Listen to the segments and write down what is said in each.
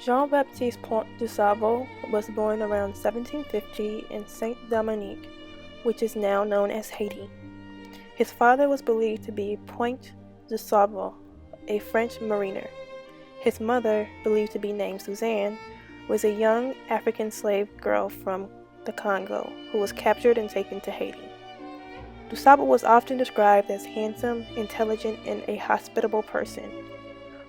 Jean Baptiste DuSable was born around 1750 in Saint-Dominique, which is now known as Haiti. His father was believed to be Point DuSable, a French mariner. His mother, believed to be named Suzanne, was a young African slave girl from the Congo who was captured and taken to Haiti. DuSable was often described as handsome, intelligent, and a hospitable person.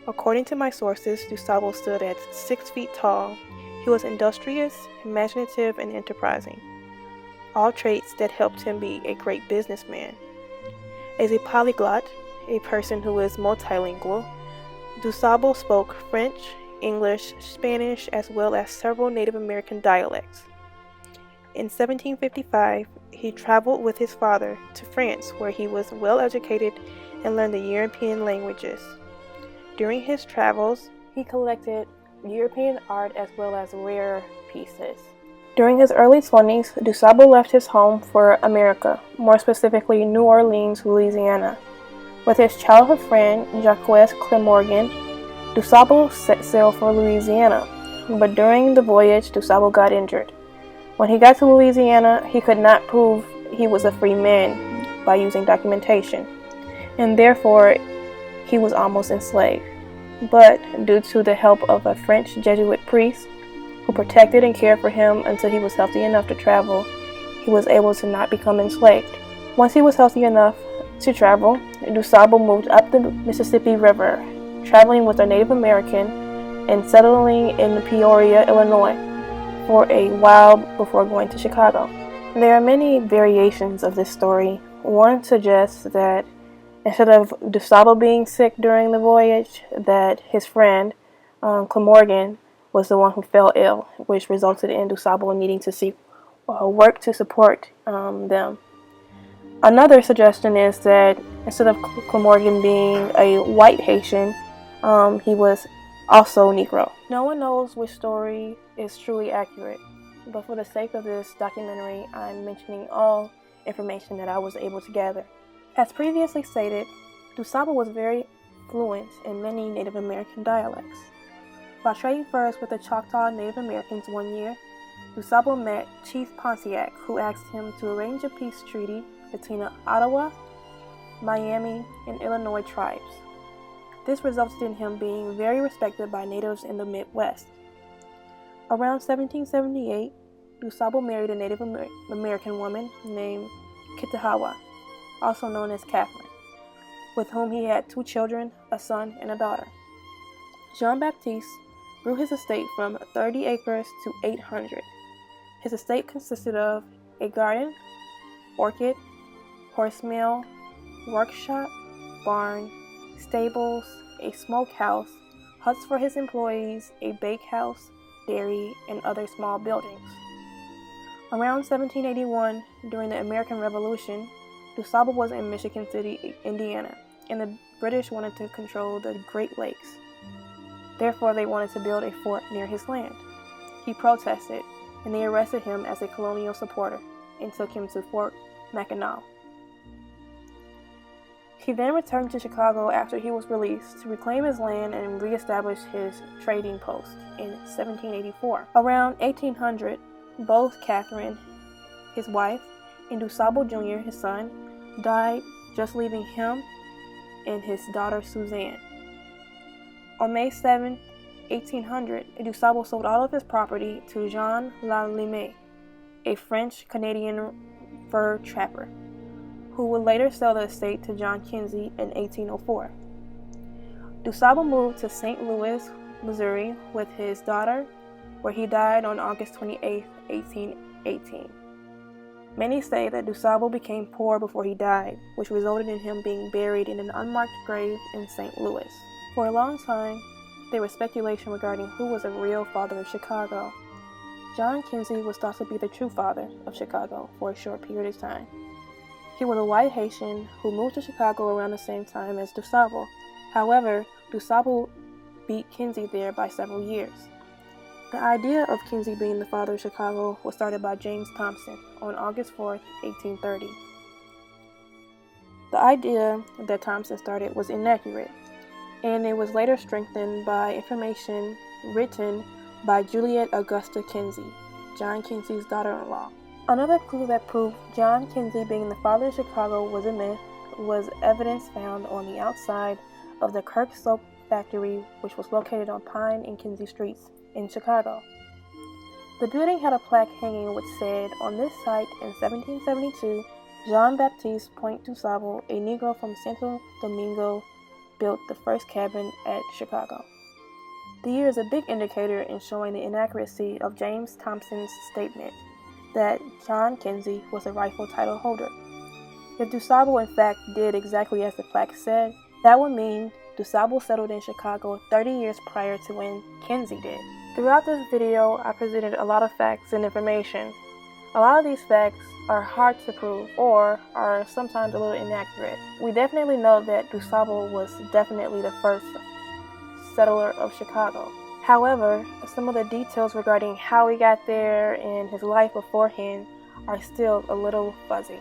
According to my sources, DuSable stood at 6 feet tall. He was industrious, imaginative, and enterprising, all traits that helped him be a great businessman. As a polyglot, a person who is multilingual, DuSable spoke French, English, Spanish, as well as several Native American dialects. In 1755, he traveled with his father to France, where he was well educated and learned the European languages. During his travels, he collected European art as well as rare pieces. During his early 20s, DuSable left his home for America, more specifically New Orleans, Louisiana. With his childhood friend, Jacques Clemorgan, DuSable set sail for Louisiana, but during the voyage, DuSable got injured. When he got to Louisiana, he could not prove he was a free man by using documentation, and therefore he was almost enslaved. But due to the help of a French Jesuit priest who protected and cared for him until he was healthy enough to travel, he was able to not become enslaved. Once he was healthy enough to travel, DuSable moved up the Mississippi River, traveling with a Native American and settling in Peoria, Illinois, for a while before going to Chicago. There are many variations of this story. One suggests that instead of DuSable being sick during the voyage, that his friend, Clemorgan, was the one who fell ill, which resulted in DuSable needing to seek work to support them. Another suggestion is that instead of Clemorgan being a white Haitian, he was also Negro. No one knows which story is truly accurate, but for the sake of this documentary, I'm mentioning all information that I was able to gather. As previously stated, DuSable was very fluent in many Native American dialects. While trading furs with the Choctaw Native Americans one year, DuSable met Chief Pontiac, who asked him to arrange a peace treaty between the Ottawa, Miami, and Illinois tribes. This resulted in him being very respected by natives in the Midwest. Around 1778, DuSable married a Native American woman named Kittihawa, also known as Catherine, with whom he had 2 children, a son and a daughter. Jean Baptiste grew his estate from 30 acres to 800. His estate consisted of a garden, orchard, horse mill, workshop, barn, stables, a smokehouse, huts for his employees, a bakehouse, dairy, and other small buildings. Around 1781, during the American Revolution, DuSable was in Michigan City, Indiana, and the British wanted to control the Great Lakes. Therefore, they wanted to build a fort near his land. He protested, and they arrested him as a colonial supporter and took him to Fort Mackinac. He then returned to Chicago after he was released to reclaim his land and reestablish his trading post in 1784. Around 1800, both Catherine, his wife, and DuSable Jr., his son, died, just leaving him and his daughter Suzanne. On May 7, 1800, DuSable sold all of his property to Jean Lalime, a French-Canadian fur trapper, who would later sell the estate to John Kinsey in 1804. DuSable moved to St. Louis, Missouri with his daughter, where he died on August 28, 1818. Many say that DuSable became poor before he died, which resulted in him being buried in an unmarked grave in St. Louis. For a long time, there was speculation regarding who was the real father of Chicago. John Kinsey was thought to be the true father of Chicago for a short period of time. He was a white Haitian who moved to Chicago around the same time as DuSable. However, DuSable beat Kinsey there by several years. The idea of Kinsey being the father of Chicago was started by James Thompson on August 4, 1830. The idea that Thompson started was inaccurate, and it was later strengthened by information written by Juliet Augusta Kinsey, John Kinsey's daughter-in-law. Another clue that proved John Kinsey being the father of Chicago was a myth was evidence found on the outside of the Kirk Soap Factory, which was located on Pine and Kinsey Streets in Chicago. The building had a plaque hanging which said, "On this site in 1772, Jean Baptiste DuSable, a Negro from Santo Domingo, built the first cabin at Chicago." The year is a big indicator in showing the inaccuracy of James Thompson's statement that John Kinsey was a rightful title holder. If DuSable in fact did exactly as the plaque said, that would mean DuSable settled in Chicago 30 years prior to when Kinsey did. Throughout this video, I presented a lot of facts and information. A lot of these facts are hard to prove or are sometimes a little inaccurate. We definitely know that DuSable was definitely the first settler of Chicago. However, some of the details regarding how he got there and his life beforehand are still a little fuzzy.